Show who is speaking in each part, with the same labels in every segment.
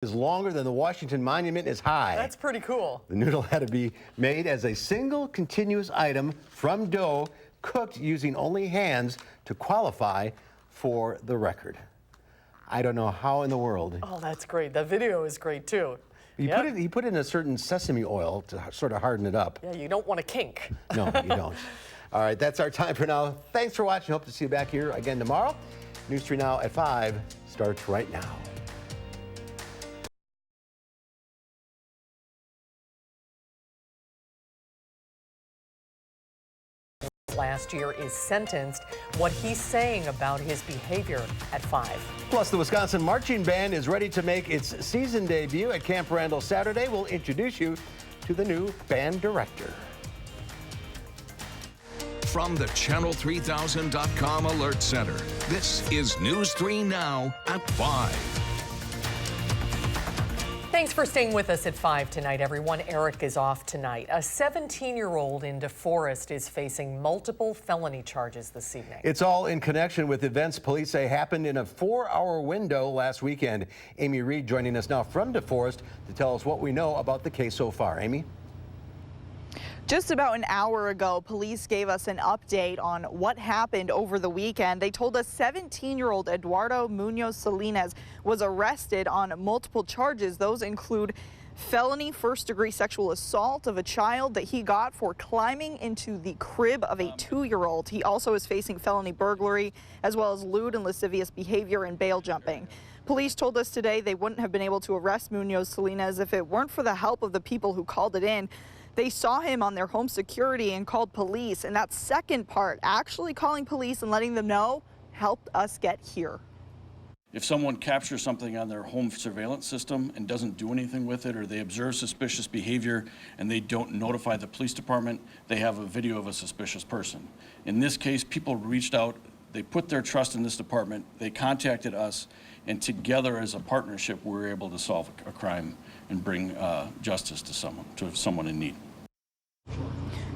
Speaker 1: is longer than the Washington Monument is high.
Speaker 2: That's pretty cool.
Speaker 1: The noodle had to be made as a single continuous item from dough cooked using only hands to qualify for the record. I don't know how in the world.
Speaker 2: Oh, that's great. The video is great too.
Speaker 1: He put in a certain sesame oil to sort of harden it up.
Speaker 2: Yeah, you don't want to kink.
Speaker 1: No, you don't. All right, that's our time for now. Thanks for watching. Hope to see you back here again tomorrow. News 3 Now at 5 starts right now.
Speaker 2: Last year is sentenced. What he's saying about his behavior at 5.
Speaker 1: Plus, the Wisconsin Marching Band is ready to make its season debut at Camp Randall Saturday. We'll introduce you to the new band director.
Speaker 3: From the Channel3000.com Alert Center, this is News 3 Now at 5.
Speaker 2: Thanks for staying with us at 5 tonight, everyone. Eric is off tonight. A 17-year-old in DeForest is facing multiple felony charges this evening.
Speaker 1: It's all in connection with events police say happened in a 4-hour window last weekend. Amy Reed joining us now from DeForest to tell us what we know about the case so far. Amy?
Speaker 4: Just about an hour ago, police gave us an update on what happened over the weekend. They told us 17-year-old Eduardo Munoz Salinas was arrested on multiple charges. Those include felony first-degree sexual assault of a child that he got for climbing into the crib of a 2-year-old. He also is facing felony burglary, as well as lewd and lascivious behavior and bail jumping. Police told us today they wouldn't have been able to arrest Munoz Salinas if it weren't for the help of the people who called it in. They saw him on their home security and called police, and that second part, actually calling police and letting them know, helped us get here.
Speaker 5: If someone captures something on their home surveillance system and doesn't do anything with it, or they observe suspicious behavior and they don't notify the police department, they have a video of a suspicious person. In this case, people reached out, they put their trust in this department, they contacted us, and together as a partnership, we were able to solve a crime and bring justice to someone in need.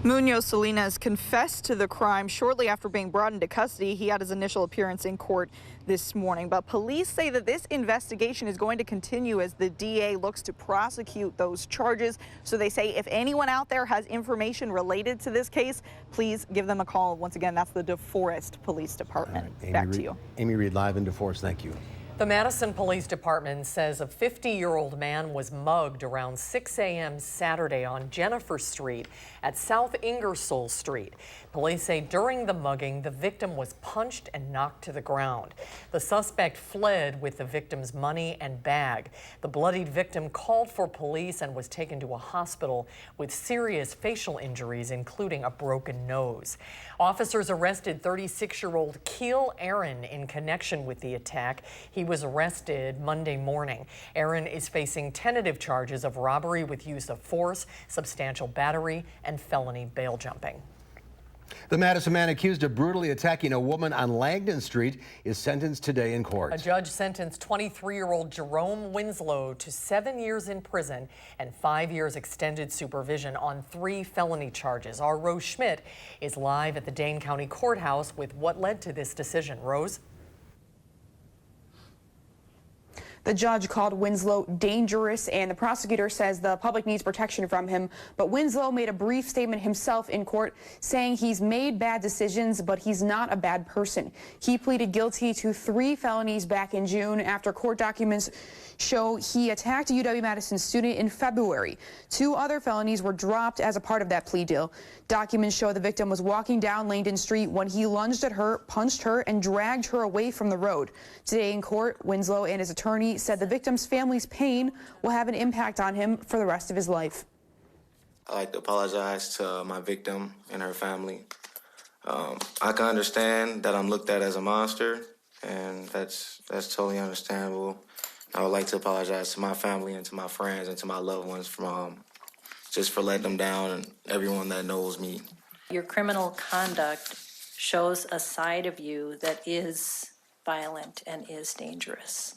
Speaker 4: Munoz Salinas confessed to the crime shortly after being brought into custody. He had his initial appearance in court this morning, but police say that this investigation is going to continue as the DA looks to prosecute those charges. So they say if anyone out there has information related to this case, please give them a call. Once again, that's the DeForest Police Department.
Speaker 1: Right,
Speaker 4: back to you.
Speaker 1: Amy Reed live in DeForest. Thank you.
Speaker 2: The Madison Police Department says a 50-year-old man was mugged around 6 a.m. Saturday on Jennifer Street at South Ingersoll Street. Police say during the mugging, the victim was punched and knocked to the ground. The suspect fled with the victim's money and bag. The bloodied victim called for police and was taken to a hospital with serious facial injuries, including a broken nose. Officers arrested 36-year-old Keel Aaron in connection with the attack. He was arrested Monday morning. Aaron is facing tentative charges of robbery with use of force, substantial battery, and felony bail jumping.
Speaker 1: The Madison man accused of brutally attacking a woman on Langdon Street is sentenced today in court.
Speaker 2: A judge sentenced 23-year-old Jerome Winslow to 7 years in prison and 5 years extended supervision on 3 felony charges. Our Rose Schmidt is live at the Dane County Courthouse with what led to this decision. Rose?
Speaker 6: The judge called Winslow dangerous, and the prosecutor says the public needs protection from him. But Winslow made a brief statement himself in court saying he's made bad decisions, but he's not a bad person. He pleaded guilty to 3 felonies back in June after court documents show he attacked a UW-Madison student in February. 2 other felonies were dropped as a part of that plea deal. Documents show the victim was walking down Langdon Street when he lunged at her, punched her, and dragged her away from the road. Today in court, Winslow and his attorney said the victim's family's pain will have an impact on him for the rest of his life.
Speaker 7: I'd like to apologize to my victim and her family. I can understand that I'm looked at as a monster, and that's totally understandable. I would like to apologize to my family and to my friends and to my loved ones just for letting them down and everyone that knows me.
Speaker 8: Your criminal conduct shows a side of you that is violent and is dangerous.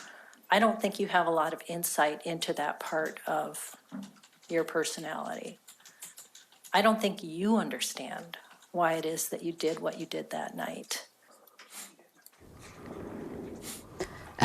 Speaker 8: I don't think you have a lot of insight into that part of your personality. I don't think you understand why it is that you did what you did that night.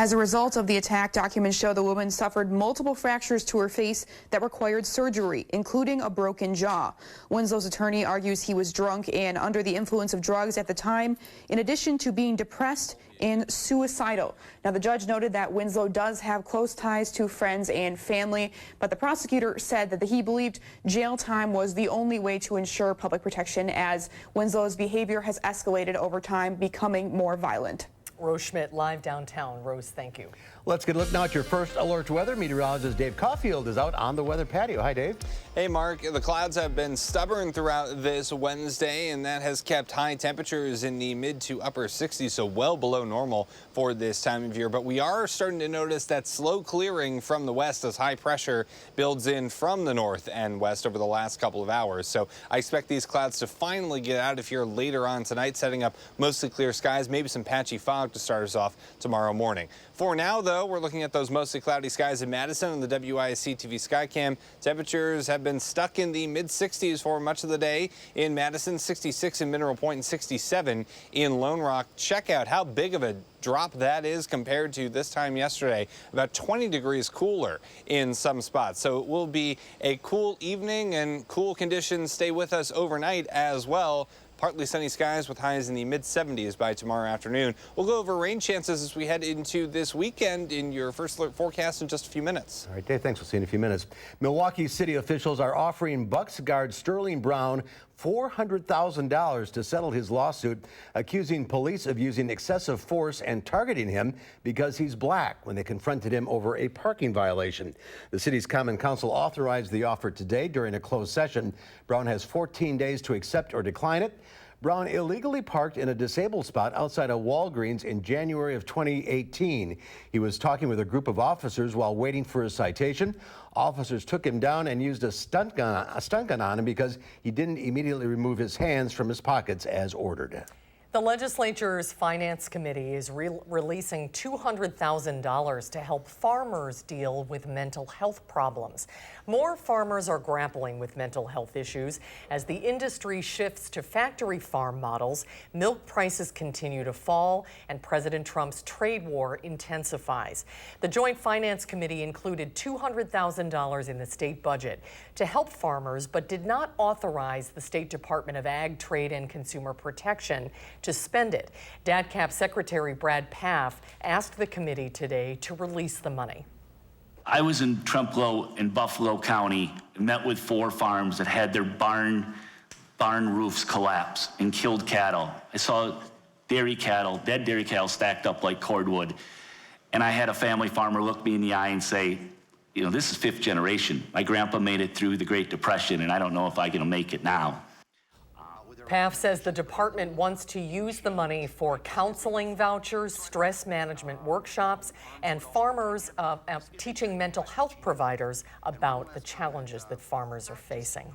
Speaker 6: As a result of the attack, documents show the woman suffered multiple fractures to her face that required surgery, including a broken jaw. Winslow's attorney argues he was drunk and under the influence of drugs at the time, in addition to being depressed and suicidal. Now, the judge noted that Winslow does have close ties to friends and family, but the prosecutor said that he believed jail time was the only way to ensure public protection as Winslow's behavior has escalated over time, becoming more violent.
Speaker 2: Rose Schmidt live downtown. Rose, thank you.
Speaker 1: Let's get a look now at your first alert weather. Meteorologist Dave Caulfield is out on the weather patio. Hi, Dave.
Speaker 9: Hey, Mark. The clouds have been stubborn throughout this Wednesday, and that has kept high temperatures in the mid to upper 60s, so well below normal for this time of year. But we are starting to notice that slow clearing from the west as high pressure builds in from the north and west over the last couple of hours. So I expect these clouds to finally get out of here later on tonight, setting up mostly clear skies, maybe some patchy fog to start us off tomorrow morning. For now, though, we're looking at those mostly cloudy skies in Madison on the WISC-TV Skycam. Temperatures have been stuck in the mid-60s for much of the day in Madison, 66 in Mineral Point, and 67 in Lone Rock. Check out how big of a drop that is compared to this time yesterday. About 20 degrees cooler in some spots. So it will be a cool evening, and cool conditions stay with us overnight as well. Partly sunny skies with highs in the mid-70s by tomorrow afternoon. We'll go over rain chances as we head into this weekend in your first alert forecast in just a few minutes.
Speaker 1: All right, Dave, thanks. We'll see you in a few minutes. Milwaukee city officials are offering Bucks guard Sterling Brown $400,000 to settle his lawsuit, accusing police of using excessive force and targeting him because he's black when they confronted him over a parking violation. The city's Common Council authorized the offer today during a closed session. Brown has 14 days to accept or decline it. Brown illegally parked in a disabled spot outside of Walgreens in January of 2018. He was talking with a group of officers while waiting for his citation. Officers took him down and used a stunt gun on him because he didn't immediately remove his hands from his pockets as ordered.
Speaker 2: The legislature's Finance Committee is releasing $200,000 to help farmers deal with mental health problems. More farmers are grappling with mental health issues as the industry shifts to factory farm models, milk prices continue to fall, and President Trump's trade war intensifies. The Joint Finance Committee included $200,000 in the state budget to help farmers, but did not authorize the State Department of Ag, Trade, and Consumer Protection to spend it. DADCAP Secretary Brad Pfaff asked the committee today to release the money.
Speaker 10: I was in Trempealeau in Buffalo County and met with 4 farms that had their barn roofs collapse and killed cattle. I saw dead dairy cattle stacked up like cordwood. And I had a family farmer look me in the eye and say, you know, this is 5th generation. My grandpa made it through the Great Depression, and I don't know if I'm gonna make it now.
Speaker 2: Pfaff says the department wants to use the money for counseling vouchers, stress management workshops, and farmers teaching mental health providers about the challenges that farmers are facing.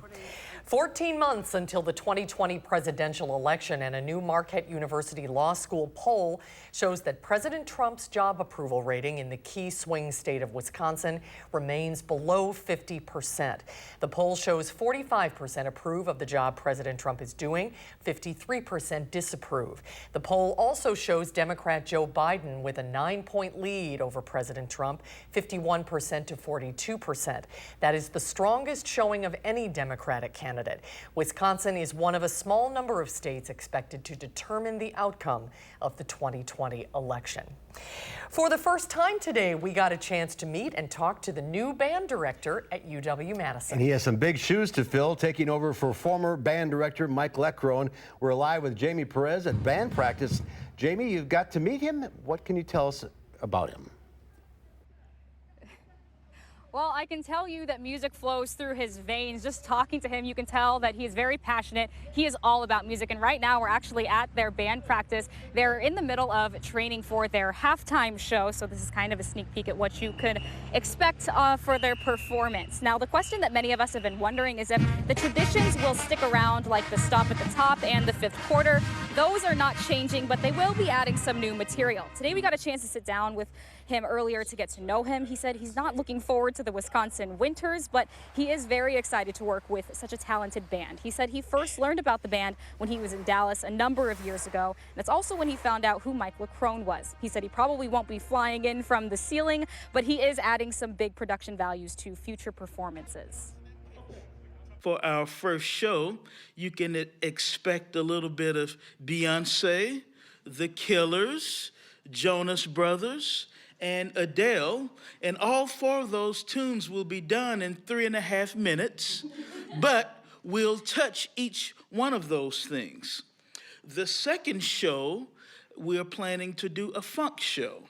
Speaker 2: 14 months until the 2020 presidential election, and a new Marquette University Law School poll shows that President Trump's job approval rating in the key swing state of Wisconsin remains below 50%. The poll shows 45% approve of the job President Trump is doing, 53% disapprove. The poll also shows Democrat Joe Biden with a 9-point lead over President Trump, 51% to 42%. That is the strongest showing of any Democratic candidate. Wisconsin is one of a small number of states expected to determine the outcome of the 2020 election. For the first time today, we got a chance to meet and talk to the new band director at UW-Madison.
Speaker 1: And he has some big shoes to fill, taking over for former band director Mike Leckrone. We're live with Jamie Perez at band practice. Jamie, you've got to meet him. What can you tell us about him?
Speaker 11: Well, I can tell you that music flows through his veins. Just talking to him, you can tell that he is very passionate. He is all about music. And right now, we're actually at their band practice. They're in the middle of training for their halftime show. So this is kind of a sneak peek at what you could expect for their performance. Now, the question that many of us have been wondering is if the traditions will stick around, like the stop at the top and the 5th quarter. those are not changing, but they will be adding some new material. Today we got a chance to sit down with him earlier to get to know him. He said he's not looking forward to the Wisconsin winters, but he is very excited to work with such a talented band. He said he first learned about the band when he was in Dallas a number of years ago. That's also when he found out who Mike LaCrone was. He said he probably won't be flying in from the ceiling, but he is adding some big production values to future performances.
Speaker 12: For our first show, you can expect a little bit of Beyonce, The Killers, Jonas Brothers, and Adele, and all 4 of those tunes will be done in 3.5 minutes, but we'll touch each one of those things. The second show, we're planning to do a funk show.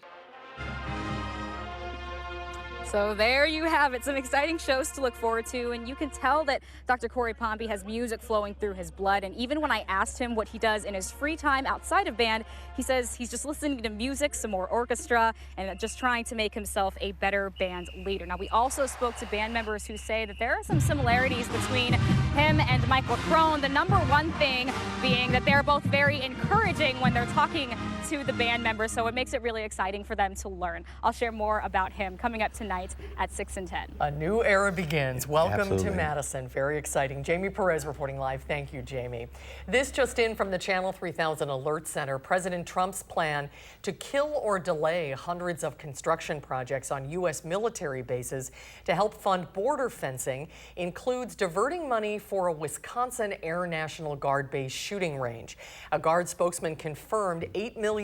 Speaker 11: So there you have it, some exciting shows to look forward to, and you can tell that Dr. Corey Pompey has music flowing through his blood. And even when I asked him what he does in his free time outside of band, he says he's just listening to music, some more orchestra, and just trying to make himself a better band leader. Now, we also spoke to band members who say that there are some similarities between him and Mike LaCrone. The number one thing being that they're both very encouraging when they're talking to the band members, so it makes it really exciting for them to learn. I'll share more about him coming up tonight at 6 and 10.
Speaker 2: A new era begins. Welcome
Speaker 1: Absolutely.
Speaker 2: to Madison. Very exciting. Jamie Perez reporting live. Thank you, Jamie. This just in from the Channel 3000 Alert Center. President Trump's plan to kill or delay hundreds of construction projects on U.S. military bases to help fund border fencing includes diverting money for a Wisconsin Air National Guard base shooting range. A Guard spokesman confirmed $8 million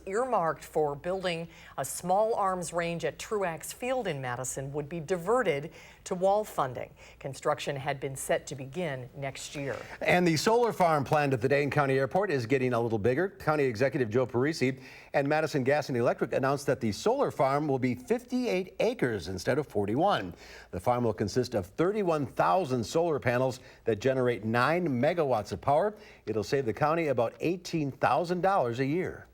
Speaker 2: earmarked for building a small arms range at Truax Field in Madison would be diverted to wall funding. Construction had been set to begin next year.
Speaker 1: And the solar farm planned at the Dane County Airport is getting a little bigger. County Executive Joe Parisi and Madison Gas and Electric announced that the solar farm will be 58 acres instead of 41. The farm will consist of 31,000 solar panels that generate 9 megawatts of power. It'll save the county about $18,000 a year.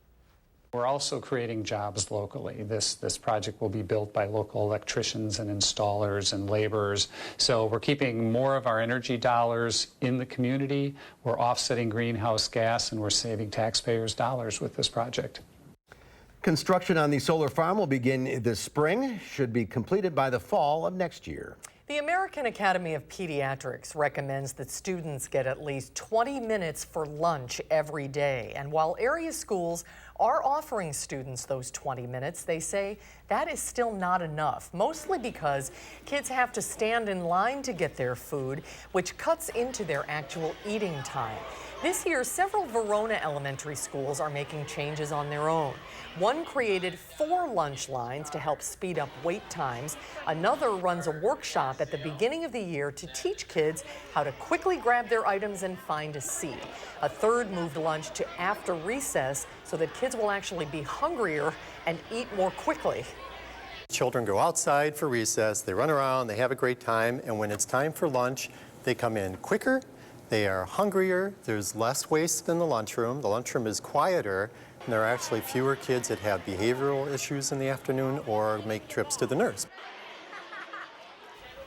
Speaker 13: We're also creating jobs locally. This project will be built by local electricians and installers and laborers. So we're keeping more of our energy dollars in the community. We're offsetting greenhouse gas, and we're saving taxpayers' dollars with this project.
Speaker 1: Construction on the solar farm will begin this spring, should be completed by the fall of next year.
Speaker 2: The American Academy of Pediatrics recommends that students get at least 20 minutes for lunch every day. And while area schools are offering students those 20 minutes, they say that is still not enough, mostly because kids have to stand in line to get their food, which cuts into their actual eating time. This year, several Verona elementary schools are making changes on their own. One created 4 lunch lines to help speed up wait times. Another runs a workshop at the beginning of the year to teach kids how to quickly grab their items and find a seat. A third moved lunch to after recess so that kids will actually be hungrier and eat more quickly.
Speaker 14: Children go outside for recess, they run around, they have a great time, and when it's time for lunch, they come in quicker, they are hungrier, there's less waste in the lunchroom is quieter, and there are actually fewer kids that have behavioral issues in the afternoon or make trips to the nurse.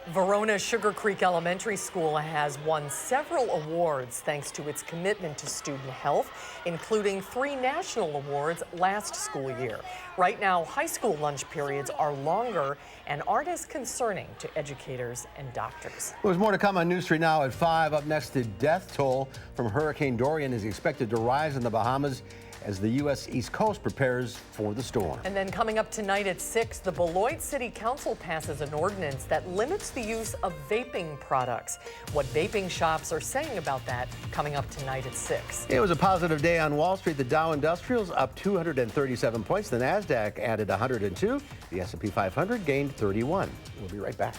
Speaker 2: Verona Sugar Creek Elementary School has won several awards thanks to its commitment to student health, including 3 national awards last school year. Right now, high school lunch periods are longer and aren't as concerning to educators and doctors.
Speaker 1: Well, there's more to come on News 3 Now at 5. Up next, the death toll from Hurricane Dorian is expected to rise in the Bahamas as the U.S. East Coast prepares for the storm.
Speaker 2: And then coming up tonight at 6, the Beloit City Council passes an ordinance that limits the use of vaping products. What vaping shops are saying about that coming up tonight at 6.
Speaker 1: It was a positive day on Wall Street. The Dow Industrials up 237 points. The Nasdaq added 102. The S&P 500 gained 31. We'll be right back.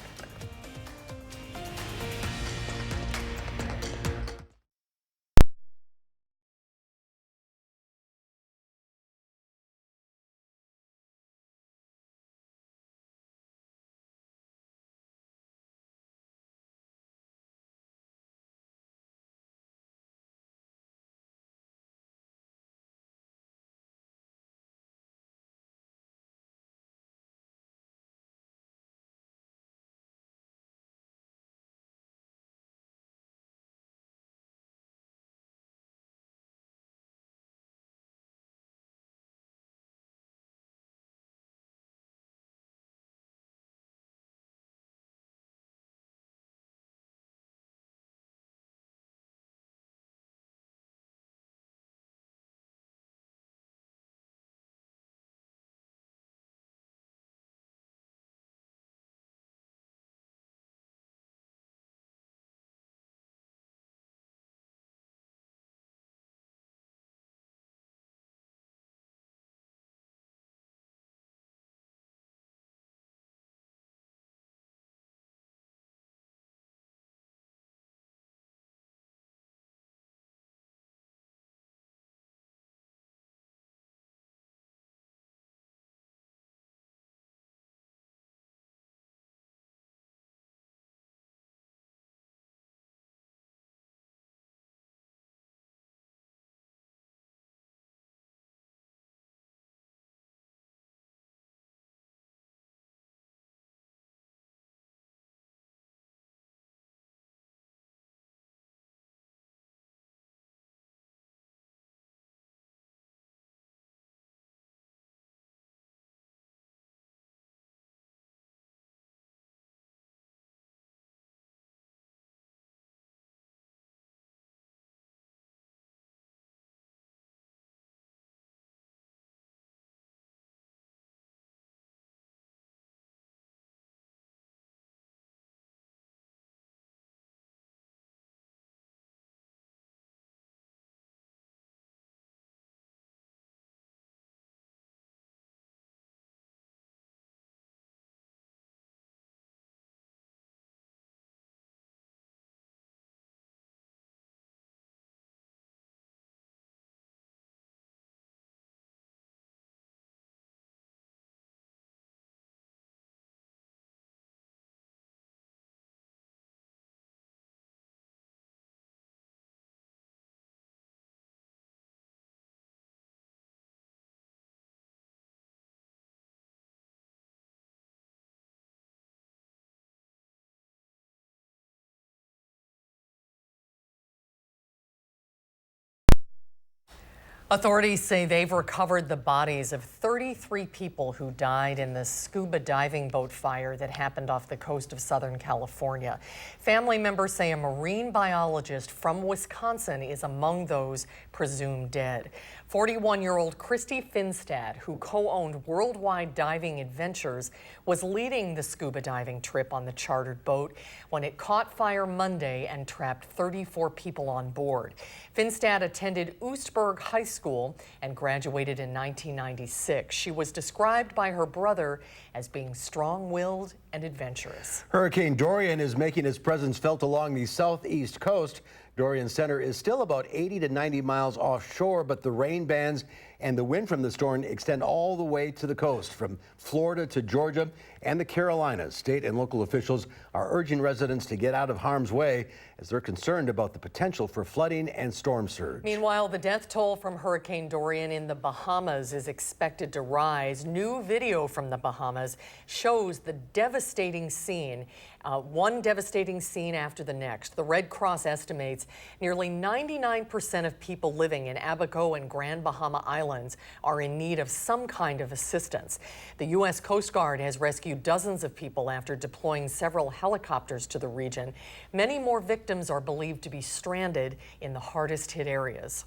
Speaker 2: Authorities say they've recovered the bodies of 33 people who died in the scuba diving boat fire that happened off the coast of Southern California. Family members say a marine biologist from Wisconsin is among those presumed dead. 41-year-old Christy Finstad, who co-owned Worldwide Diving Adventures, was leading the scuba diving trip on the chartered boat when it caught fire Monday and trapped 34 people on board. Finstad attended Oostburg High School and graduated in 1996. She was described by her brother as being strong-willed and adventurous.
Speaker 1: Hurricane Dorian is making its presence felt along the southeast coast. Dorian's center is still about 80 to 90 miles offshore, but the rain bands and the wind from the storm extend all the way to the coast, from Florida to Georgia and the Carolinas. State and local officials are urging residents to get out of harm's way as they're concerned about the potential for flooding and storm surge.
Speaker 2: Meanwhile, the death toll from Hurricane Dorian in the Bahamas is expected to rise. New video from the Bahamas shows the devastating scene, one devastating scene after the next. The Red Cross estimates nearly 99% of people living in Abaco and Grand Bahama Islands are in need of some kind of assistance. The U.S. Coast Guard has rescued dozens of people after deploying several helicopters to the region. Many more victims are believed to be stranded in the hardest hit areas.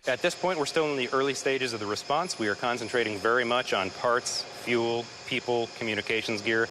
Speaker 15: At this point, we're still in the early stages of the response. We are concentrating very much on parts, fuel, people, communications gear.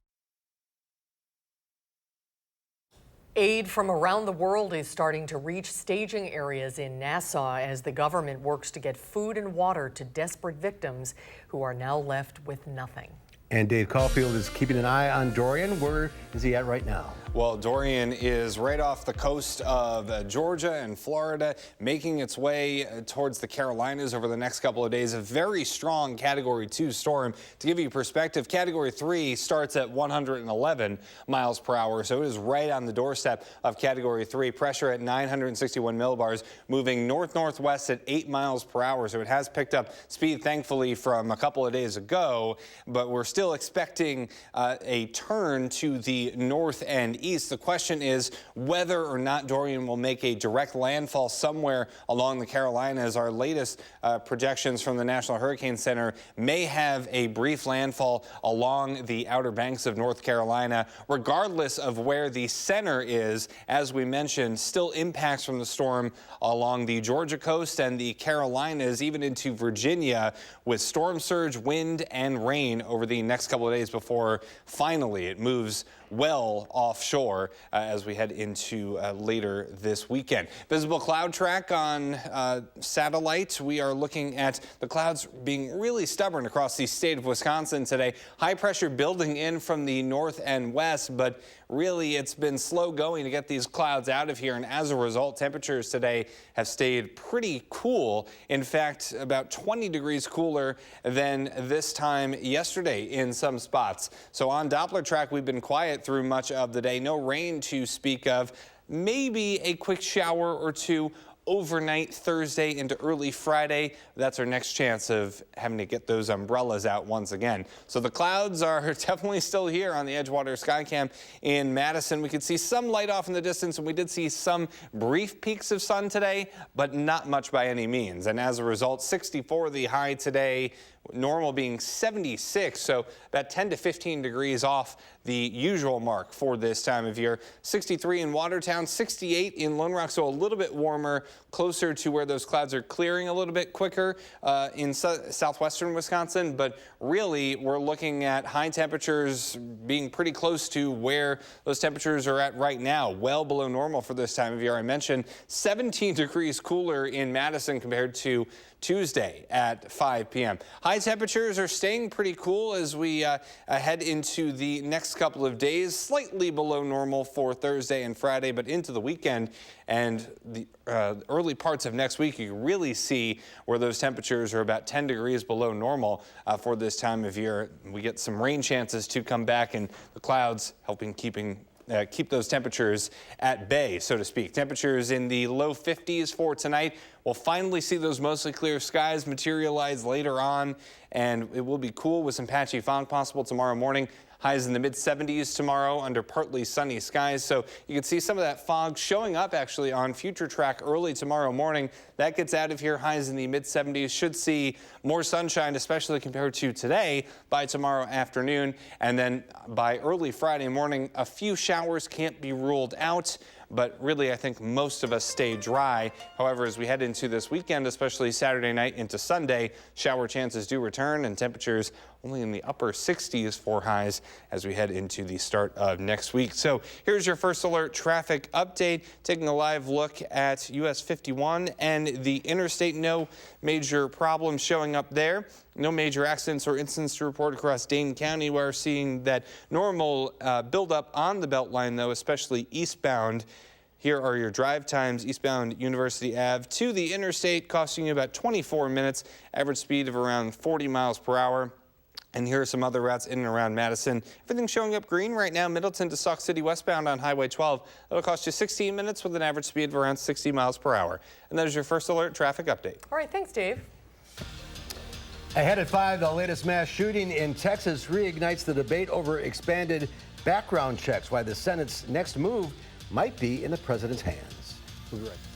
Speaker 2: Aid from around the world is starting to reach staging areas in Nassau as the government works to get food and water to desperate victims who are now left with nothing.
Speaker 1: And Dave Caulfield is keeping an eye on Dorian. Where is he at right now?
Speaker 9: Well, Dorian is right off the coast of Georgia and Florida, making its way towards the Carolinas over the next couple of days. A very strong Category 2 storm. To give you perspective, Category 3 starts at 111 miles per hour, so it is right on the doorstep of Category 3. Pressure at 961 millibars, moving north-northwest at 8 miles per hour, so it has picked up speed, thankfully, from a couple of days ago, but we're still expecting a turn to the north and east. The question is whether or not Dorian will make a direct landfall somewhere along the Carolinas. Our latest projections from the National Hurricane Center may have a brief landfall along the outer banks of North Carolina. Regardless of where the center is, as we mentioned, still impacts from the storm along the Georgia coast and the Carolinas, even into Virginia, with storm surge, wind, and rain over the next couple of days before finally it moves well offshore as we head into later this weekend. Visible cloud track on satellite. We are looking at the clouds being really stubborn across the state of Wisconsin today. High pressure building in from the north and west, but really it's been slow going to get these clouds out of here, and as a result, temperatures today have stayed pretty cool. In fact, about 20 degrees cooler than this time yesterday in some spots. So on Doppler track, we've been quiet through much of the day. No rain to speak of. Maybe a quick shower or two overnight Thursday into early Friday. That's our next chance of having to get those umbrellas out once again. So the clouds are definitely still here on the Edgewater Skycam in Madison. We could see some light off in the distance, and we did see some brief peaks of sun today, but not much by any means. And as a result, 64 the high today, normal being 76, so about 10 to 15 degrees off the usual mark for this time of year. 63 in Watertown, 68 in Lone Rock, so a little bit warmer, closer to where those clouds are clearing a little bit quicker in southwestern Wisconsin. But really, we're looking at high temperatures being pretty close to where those temperatures are at right now, well below normal for this time of year. I mentioned 17 degrees cooler in Madison compared to Tuesday at 5 p.m. High temperatures are staying pretty cool as we head into the next couple of days, slightly below normal for Thursday and Friday, but into the weekend and the early parts of next week, you can really see where those temperatures are about 10 degrees below normal for this time of year. We get some rain chances to come back, and the clouds helping keep those temperatures at bay, so to speak. Temperatures in the low 50s for tonight. We'll finally see those mostly clear skies materialize later on, and it will be cool with some patchy fog possible tomorrow morning. Highs in the mid-70s tomorrow under partly sunny skies. So you can see some of that fog showing up actually on future track early tomorrow morning. That gets out of here. Highs in the mid-70s. Should see more sunshine, especially compared to today, by tomorrow afternoon. And then by early Friday morning, a few showers can't be ruled out. But really, I think most of us stay dry. However, as we head into this weekend, especially Saturday night into Sunday, shower chances do return and temperatures only in the upper 60s for highs as we head into the start of next week. So here's your first alert traffic update, taking a live look at US 51 and the interstate. No major problems showing up there. No major accidents or incidents to report across Dane County. We're seeing that normal buildup on the Beltline, though, especially eastbound. Here are your drive times. Eastbound University Ave to the interstate, costing you about 24 minutes, average speed of around 40 miles per hour. And here are some other routes in and around Madison. Everything's showing up green right now. Middleton to Sauk City westbound on Highway 12. That'll cost you 16 minutes with an average speed of around 60 miles per hour. And that is your first alert traffic update.
Speaker 2: All right, thanks, Dave.
Speaker 1: Ahead at 5, the latest mass shooting in Texas reignites the debate over expanded background checks, why the Senate's next move might be in the president's hands. We'll be right back.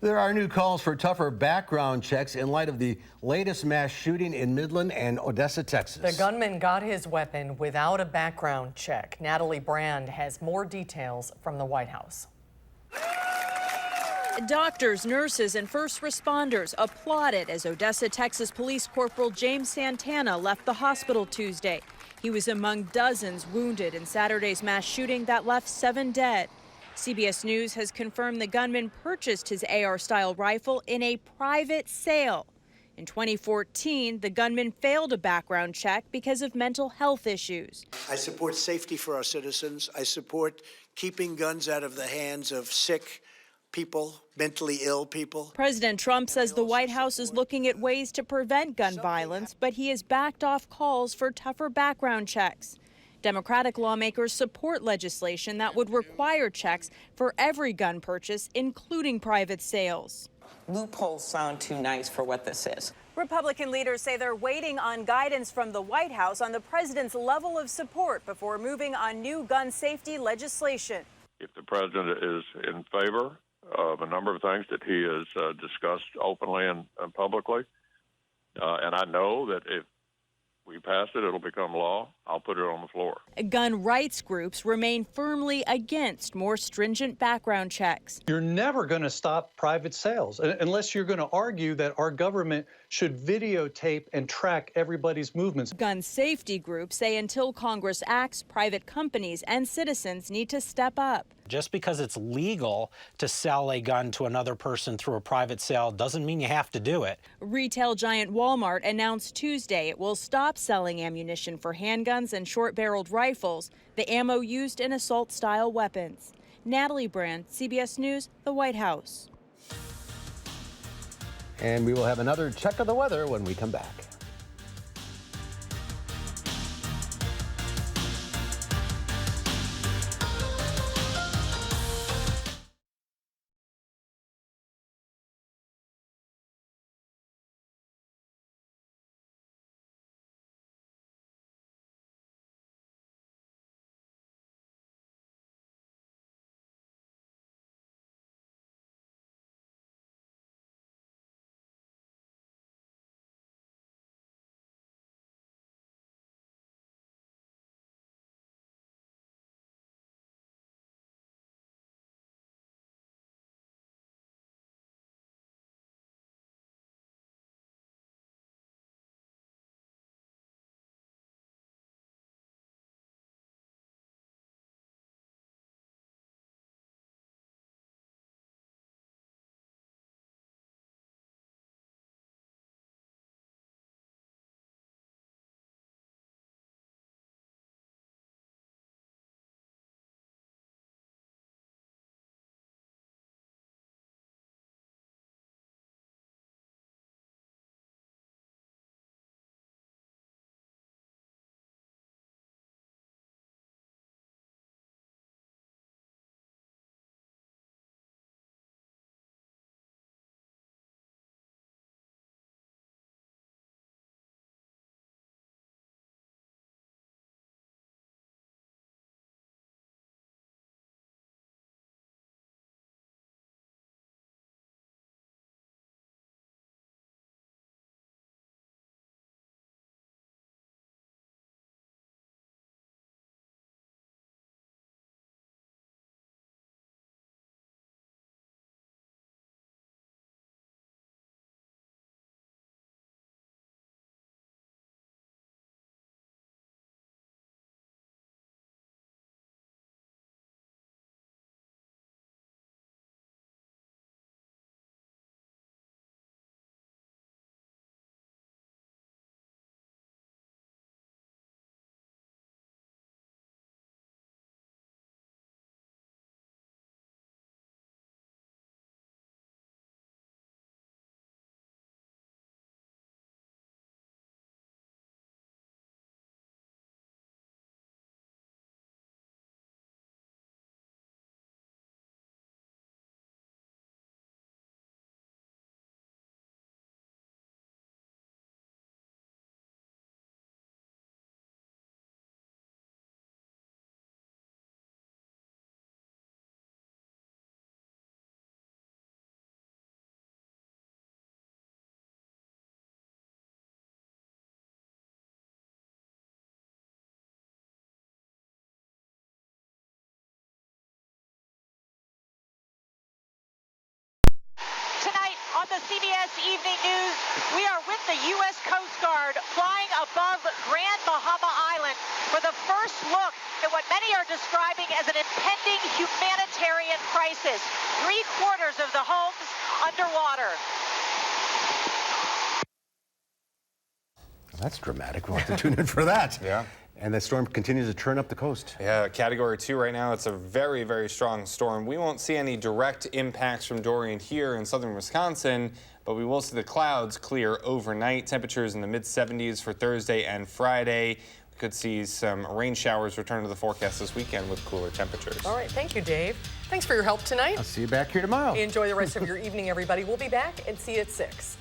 Speaker 1: There are new calls for tougher background checks in light of the latest mass shooting in Midland and Odessa, Texas.
Speaker 2: The gunman got his weapon without a background check. Natalie Brand has more details from the White House.
Speaker 16: Doctors, nurses, and first responders applauded as Odessa, Texas Police Corporal James Santana left the hospital Tuesday. He was among dozens wounded in Saturday's mass shooting that left 7 dead. CBS News has confirmed the gunman purchased his AR-style rifle in a private sale. In 2014, the gunman failed a background check because of mental health issues.
Speaker 17: I support safety for our citizens. I support keeping guns out of the hands of sick people, mentally ill people.
Speaker 16: President Trump says the White House is looking at ways to prevent gun violence, but he has backed off calls for tougher background checks. Democratic lawmakers support legislation that would require checks for every gun purchase, including private sales.
Speaker 18: Loopholes sound too nice for what this is.
Speaker 16: Republican leaders say they're waiting on guidance from the White House on the president's level of support before moving on new gun safety legislation.
Speaker 19: If the president is in favor of a number of things that he has discussed openly and publicly, and I know that if we pass it, it'll become law, I'll put it on the floor.
Speaker 16: Gun rights groups remain firmly against more stringent background checks.
Speaker 20: You're never going to stop private sales unless you're going to argue that our government should videotape and track everybody's movements.
Speaker 16: Gun safety groups say until Congress acts, private companies and citizens need to step up.
Speaker 21: Just because it's legal to sell a gun to another person through a private sale doesn't mean you have to do it.
Speaker 16: Retail giant Walmart announced Tuesday it will stop selling ammunition for handguns and short-barreled rifles, the ammo used in assault-style weapons. Natalie Brand, CBS News, the White House.
Speaker 1: And we will have another check of the weather when we come back.
Speaker 3: CBS Evening News. We are with the U.S. Coast Guard flying above Grand Bahama Island for the first look at what many are describing as an impending humanitarian crisis. 3/4 of the homes underwater.
Speaker 1: That's dramatic. We'll have to tune in for that.
Speaker 9: Yeah.
Speaker 1: And the storm continues to churn up the coast.
Speaker 9: Yeah, Category 2 right now. It's a very, very strong storm. We won't see any direct impacts from Dorian here in southern Wisconsin, but we will see the clouds clear overnight. Temperatures in the mid-70s for Thursday and Friday. We could see some rain showers return to the forecast this weekend with cooler temperatures.
Speaker 2: All right, thank you, Dave. Thanks for your help tonight.
Speaker 1: I'll see you back here tomorrow.
Speaker 2: Enjoy the rest of your evening, everybody. We'll be back and see you at 6.